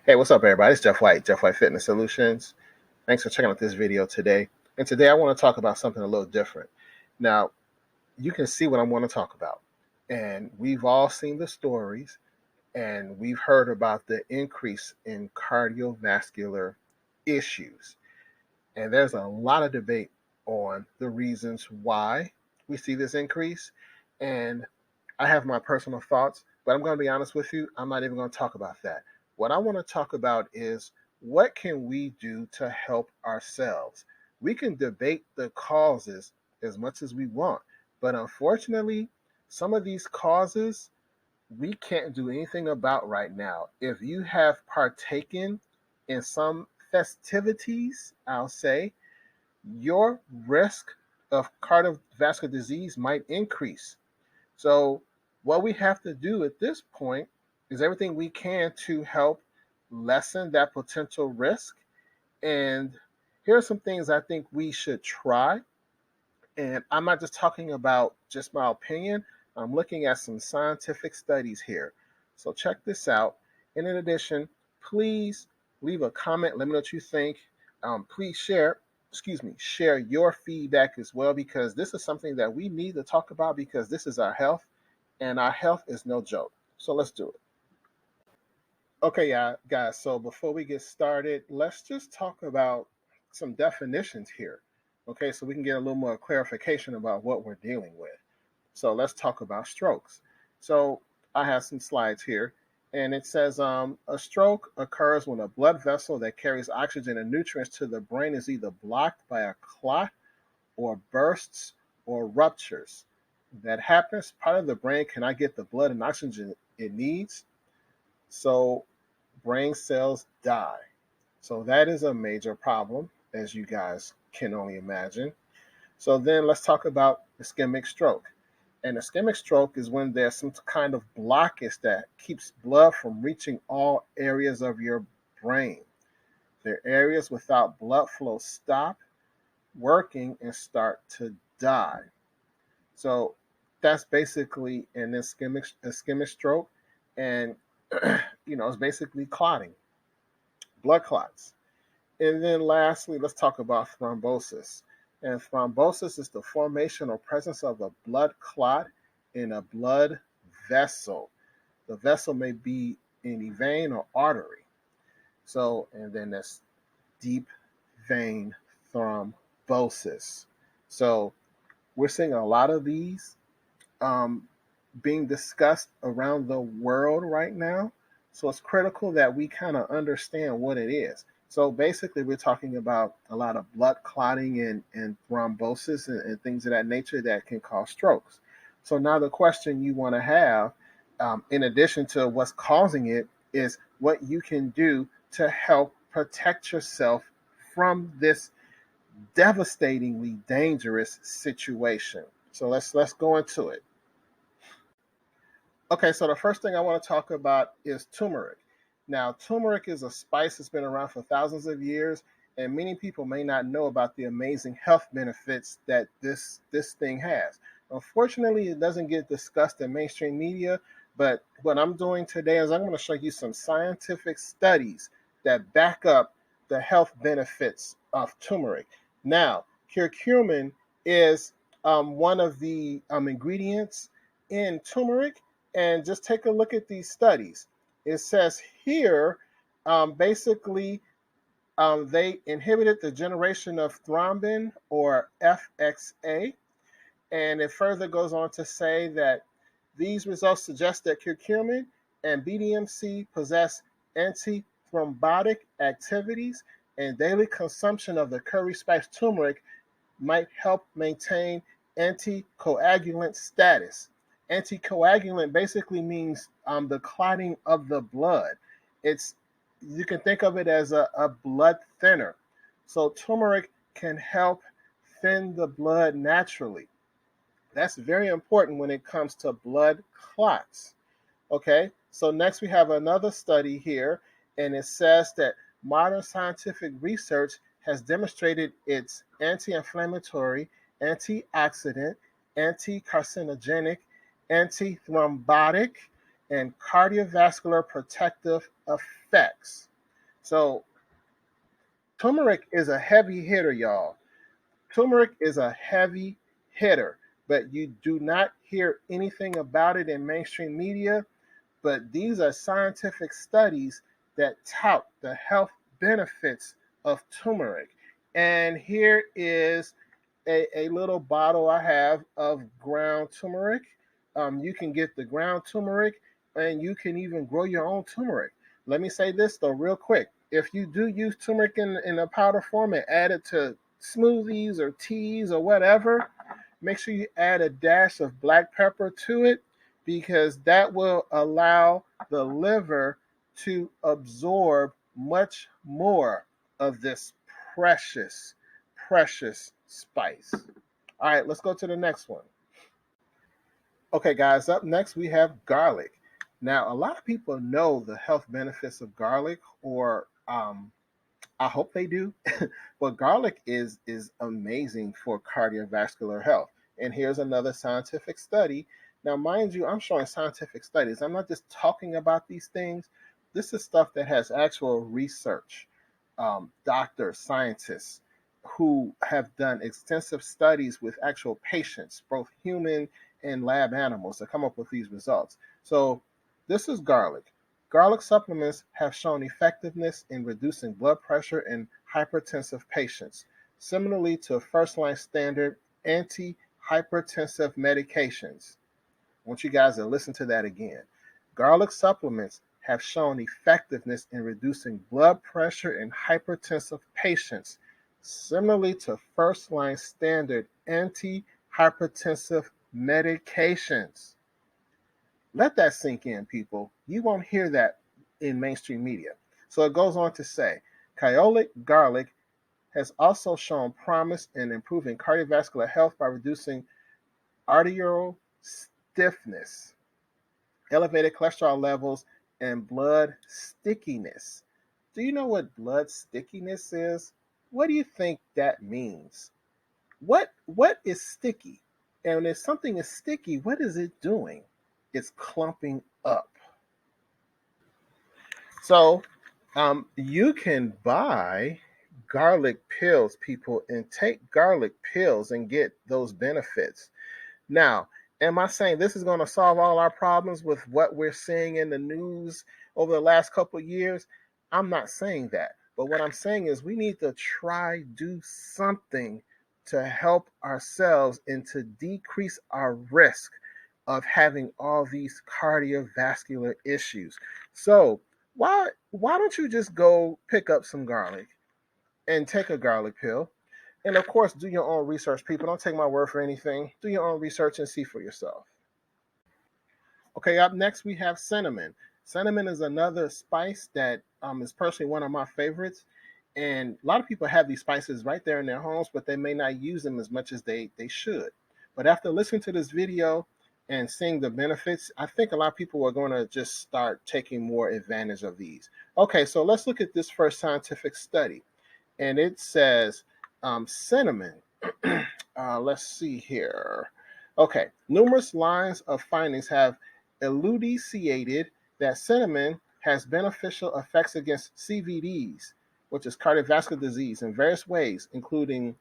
Hey, what's up, everybody? It's Jeff White, Jeff White Fitness Solutions. Thanks for checking out this video today. And today I want to talk about something a little different. Now, you can see what I want to talk about. And we've all seen the stories and we've heard about the increase in cardiovascular issues. And there's a lot of debate on the reasons why we see this increase. And I have my personal thoughts, but I'm going to be honest with you, I'm not even going to talk about that. What I want to talk about is what can we do to help ourselves? We can debate the causes as much as we want, but unfortunately, some of these causes we can't do anything about right now. If you have partaken in some festivities, I'll say, your risk of cardiovascular disease might increase. So, what we have to do at this point is everything we can to help lessen that potential risk. And here are some things I think we should try. And I'm not just talking about just my opinion, I'm looking at some scientific studies here. So, check this out. And in addition, please leave a comment. Let me know what you think. Please share your feedback as well, because this is something that we need to talk about because this is our health and our health is no joke. So let's do it. Okay, yeah, guys. So before we get started, let's just talk about some definitions here. Okay, so we can get a little more clarification about what we're dealing with. So let's talk about strokes. So I have some slides here, and it says a stroke occurs when a blood vessel that carries oxygen and nutrients to the brain is either blocked by a clot or bursts or ruptures. That happens, part of the brain cannot get the blood and oxygen it needs, so brain cells die. So that is a major problem, as you guys can only imagine. So then let's talk about ischemic stroke. An ischemic stroke is when there's some kind of blockage that keeps blood from reaching all areas of your brain. The areas without blood flow stop working and start to die. So that's basically an ischemic stroke, and it's basically clotting, blood clots. And then lastly, let's talk about thrombosis. And thrombosis is the formation or presence of a blood clot in a blood vessel. The vessel may be any vein or artery. So, and then that's deep vein thrombosis. So we're seeing a lot of these um, being discussed around the world right now. So it's critical that we kind of understand what it is. So basically, we're talking about a lot of blood clotting and thrombosis and things of that nature that can cause strokes. So now the question you want to have, in addition to what's causing it, is what you can do to help protect yourself from this devastatingly dangerous situation. So let's go into it. Okay, so the first thing I want to talk about is turmeric. Now, turmeric is a spice that's been around for thousands of years, and many people may not know about the amazing health benefits that this thing has. Unfortunately, it doesn't get discussed in mainstream media, but what I'm doing today is I'm going to show you some scientific studies that back up the health benefits of turmeric. Now, curcumin is one of the ingredients in turmeric, and just take a look at these studies. It says here, basically, they inhibited the generation of thrombin or FXA. And it further goes on to say that these results suggest that curcumin and BDMC possess anti-thrombotic activities, and daily consumption of the curry spice turmeric might help maintain anticoagulant status. Anticoagulant basically means the clotting of the blood. It's You can think of it as a blood thinner. So turmeric can help thin the blood naturally. That's very important when it comes to blood clots. Okay, so next we have another study here, and it says that modern scientific research has demonstrated its anti-inflammatory, antioxidant, anti-carcinogenic, anti-thrombotic, and cardiovascular protective effects. So turmeric is a heavy hitter, y'all. Turmeric is a heavy hitter, but you do not hear anything about it in mainstream media. But these are scientific studies that tout the health benefits of turmeric. And here is a little bottle I have of ground turmeric. You can get the ground turmeric, and you can even grow your own turmeric. Let me say this though, real quick. If you do use turmeric in a powder form and add it to smoothies or teas or whatever, make sure you add a dash of black pepper to it, because that will allow the liver to absorb much more of this precious, precious spice. All right, let's go to the next one. Okay, guys, up next we have garlic. Now, a lot of people know the health benefits of garlic, or I hope they do. But garlic is amazing for cardiovascular health. And here's another scientific study. Now, mind you, I'm showing scientific studies. I'm not just talking about these things. This is stuff that has actual research. Doctors, scientists who have done extensive studies with actual patients, both human and lab animals, to come up with these results. So, this is garlic. Garlic supplements have shown effectiveness in reducing blood pressure in hypertensive patients, similarly to first-line standard anti-hypertensive medications. I want you guys to listen to that again. Garlic supplements have shown effectiveness in reducing blood pressure in hypertensive patients, similarly to first-line standard anti-hypertensive medications. Let that sink in, people. You won't hear that in mainstream media. So it goes on to say, Kyolic garlic has also shown promise in improving cardiovascular health by reducing arterial stiffness, elevated cholesterol levels, and blood stickiness. Do you know what blood stickiness is? What do you think that means? What is sticky? And if something is sticky, what is it doing? It's clumping up. So you can buy garlic pills, people, and take garlic pills and get those benefits. Now, am I saying this is going to solve all our problems with what we're seeing in the news over the last couple of years? I'm not saying that. But what I'm saying is we need to try do something to help ourselves and to decrease our risk of having all these cardiovascular issues. So, why don't you just go pick up some garlic and take a garlic pill? And of course, do your own research, people. Don't take my word for anything. Do your own research and see for yourself. Okay, up next we have cinnamon. Cinnamon is another spice that is personally one of my favorites. And a lot of people have these spices right there in their homes, but they may not use them as much as they should. But after listening to this video and seeing the benefits, I think a lot of people are going to just start taking more advantage of these. Okay, so let's look at this first scientific study. And it says cinnamon. Let's see here. Okay, numerous lines of findings have elucidated that cinnamon has beneficial effects against CVDs, which is cardiovascular disease, in various ways, including,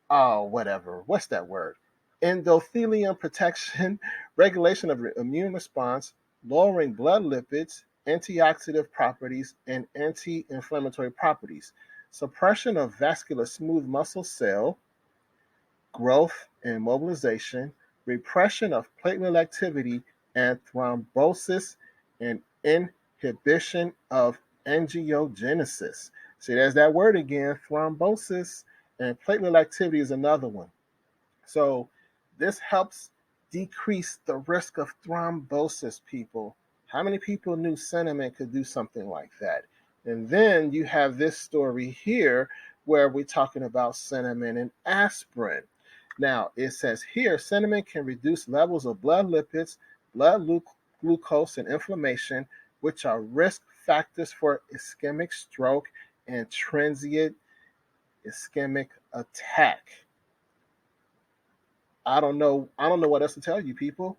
what's that word? Endothelium protection, regulation of immune response, lowering blood lipids, antioxidant properties, and anti-inflammatory properties, suppression of vascular smooth muscle cell growth and mobilization, repression of platelet activity and thrombosis, and inhibition of angiogenesis. See, there's that word again, thrombosis, and platelet activity is another one. So this helps decrease the risk of thrombosis, people. How many people knew cinnamon could do something like that? And then you have this story here where we're talking about cinnamon and aspirin. Now, it says here cinnamon can reduce levels of blood lipids, blood glucose, and inflammation, which are risk factors for ischemic stroke and transient ischemic attack. I don't know what else to tell you, people.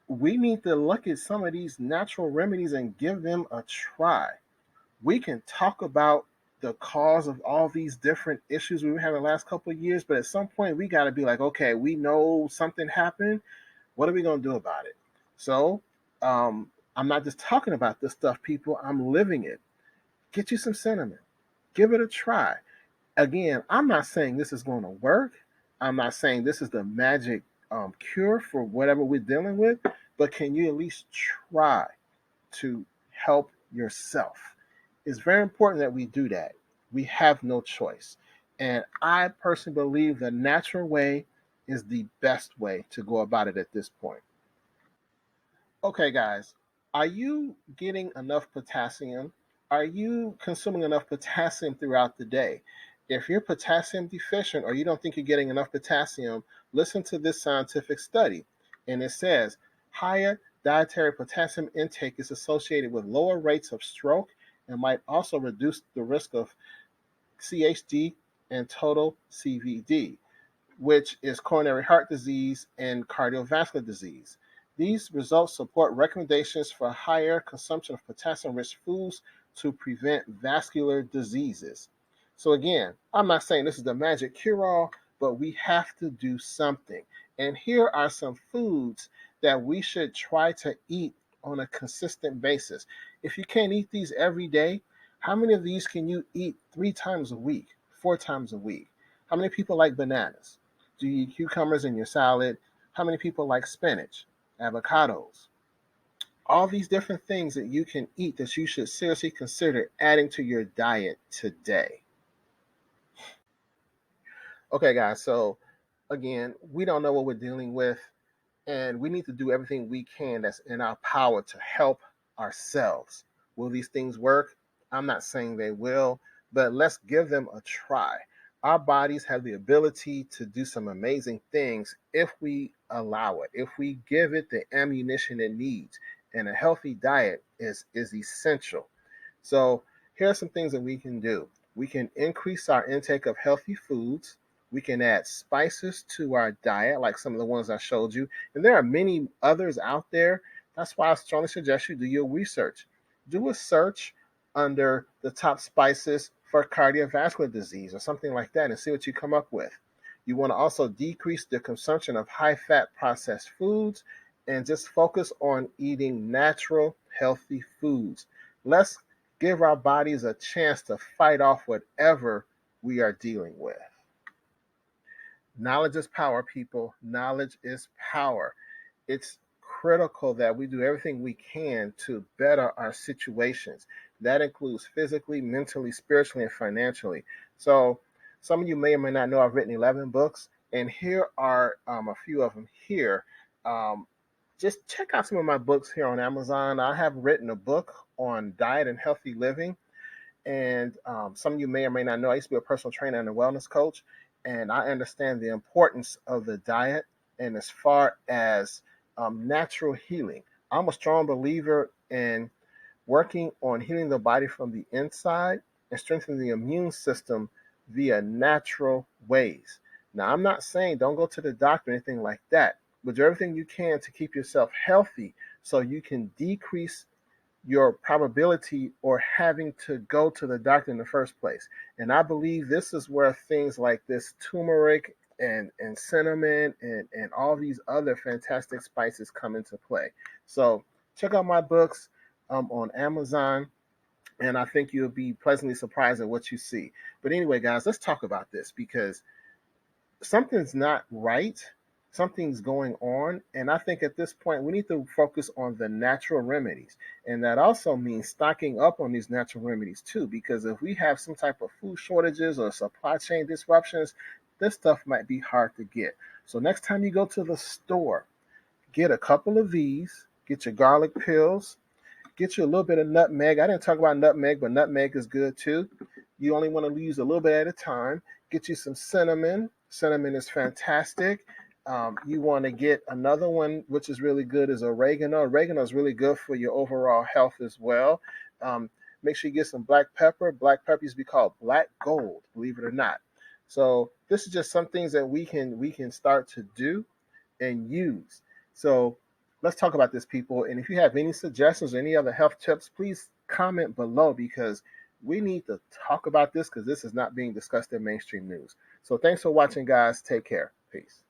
We need to look at some of these natural remedies and give them a try. We can talk about the cause of all these different issues we've had in the last couple of years, but at some point we got to be like, okay, we know something happened. What are we going to do about it? So I'm not just talking about this stuff, people. I'm living it. Get you some cinnamon. Give it a try. Again, I'm not saying this is going to work. I'm not saying this is the magic cure for whatever we're dealing with, but can you at least try to help yourself? It's very important that we do that. We have no choice. And I personally believe the natural way is the best way to go about it at this point. Okay, guys, are you getting enough potassium? Are you consuming enough potassium throughout the day? If you're potassium deficient or you don't think you're getting enough potassium, listen to this scientific study. And it says higher dietary potassium intake is associated with lower rates of stroke and might also reduce the risk of CHD and total CVD, which is coronary heart disease and cardiovascular disease. These results support recommendations for higher consumption of potassium rich foods to prevent vascular diseases. So, again, I'm not saying this is the magic cure all, but we have to do something. And here are some foods that we should try to eat on a consistent basis. If you can't eat these every day, how many of these can you eat 3 times a week, 4 times a week? How many people like bananas? Do you eat cucumbers in your salad? How many people like spinach, avocados? All these different things that you can eat that you should seriously consider adding to your diet today. Okay, guys, so again, we don't know what we're dealing with, and we need to do everything we can that's in our power to help ourselves. Will these things work? I'm not saying they will, but let's give them a try. Our bodies have the ability to do some amazing things if we allow it, if we give it the ammunition it needs. And a healthy diet is essential. So here are some things that we can do. We can increase our intake of healthy foods. We can add spices to our diet, like some of the ones I showed you. And there are many others out there. That's why I strongly suggest you do your research. Do a search under the top spices for cardiovascular disease or something like that and see what you come up with. You want to also decrease the consumption of high fat processed foods and just focus on eating natural, healthy foods. Let's give our bodies a chance to fight off whatever we are dealing with. Knowledge is power, people. Knowledge is power. It's critical that we do everything we can to better our situations. That includes physically, mentally, spiritually, and financially. So, some of you may or may not know I've written 11 books, and here are a few of them here. Um, just check out some of my books here on Amazon. I have written a book on diet and healthy living. And some of you may or may not know, I used to be a personal trainer and a wellness coach, and I understand the importance of the diet. And as far as natural healing, I'm a strong believer in working on healing the body from the inside and strengthening the immune system via natural ways. Now, I'm not saying don't go to the doctor or anything like that, but do everything you can to keep yourself healthy so you can decrease your probability or having to go to the doctor in the first place. And I believe this is where things like this turmeric and cinnamon and all these other fantastic spices come into play. So check out my books on Amazon, and I think you'll be pleasantly surprised at what you see. But anyway, guys, let's talk about this because something's not right. Something's going on. And I think at this point, we need to focus on the natural remedies. And that also means stocking up on these natural remedies too, because if we have some type of food shortages or supply chain disruptions, this stuff might be hard to get. So next time you go to the store, get a couple of these, get your garlic pills, get you a little bit of nutmeg. I didn't talk about nutmeg, but nutmeg is good too. You only want to use a little bit at a time. Get you some cinnamon. Cinnamon is fantastic. You want to get another one, which is really good, is oregano. Oregano is really good for your overall health as well. Um, Make sure you get some black pepper. Black pepper used to be called black gold, believe it or not. So this is just some things that we can start to do and use. So let's talk about this, people. And if you have any suggestions or any other health tips, please comment below, because we need to talk about this, because this is not being discussed in mainstream news. So thanks for watching, guys. Take care. Peace.